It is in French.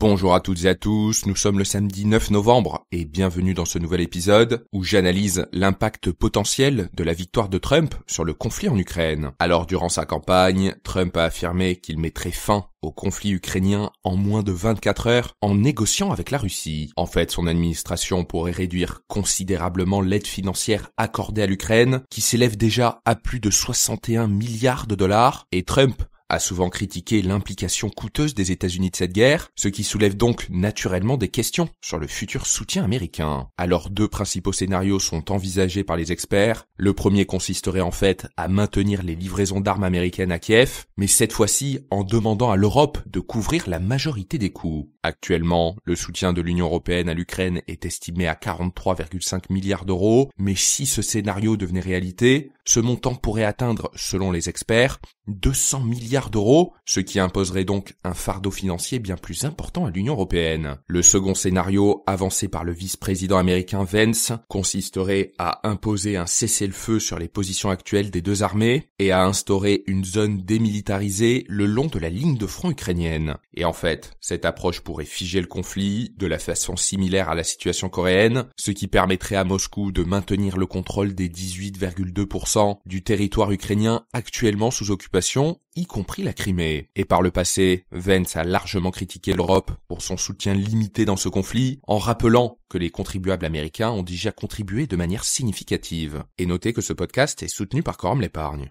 Bonjour à toutes et à tous, nous sommes le samedi 9 novembre et bienvenue dans ce nouvel épisode où j'analyse l'impact potentiel de la victoire de Trump sur le conflit en Ukraine. Alors durant sa campagne, Trump a affirmé qu'il mettrait fin au conflit ukrainien en moins de 24 heures en négociant avec la Russie. En fait, son administration pourrait réduire considérablement l'aide financière accordée à l'Ukraine qui s'élève déjà à plus de 61 milliards de dollars et Trump a souvent critiqué l'implication coûteuse des États-Unis de cette guerre, ce qui soulève donc naturellement des questions sur le futur soutien américain. Alors deux principaux scénarios sont envisagés par les experts. Le premier consisterait en fait à maintenir les livraisons d'armes américaines à Kiev, mais cette fois-ci en demandant à l'Europe de couvrir la majorité des coûts. Actuellement, le soutien de l'Union européenne à l'Ukraine est estimé à 43,5 milliards d'euros, mais si ce scénario devenait réalité, ce montant pourrait atteindre, selon les experts, 200 milliards d'euros, ce qui imposerait donc un fardeau financier bien plus important à l'Union européenne. Le second scénario, avancé par le vice-président américain Vance, consisterait à imposer un cessez-le-feu sur les positions actuelles des deux armées et à instaurer une zone démilitarisée le long de la ligne de front ukrainienne. Et en fait, cette approche pourrait figer le conflit de la façon similaire à la situation coréenne, ce qui permettrait à Moscou de maintenir le contrôle des 18,2% du territoire ukrainien actuellement sous occupation, y compris la Crimée. Et par le passé, Vance a largement critiqué l'Europe pour son soutien limité dans ce conflit, en rappelant que les contribuables américains ont déjà contribué de manière significative. Et notez que ce podcast est soutenu par Quorum l'épargne.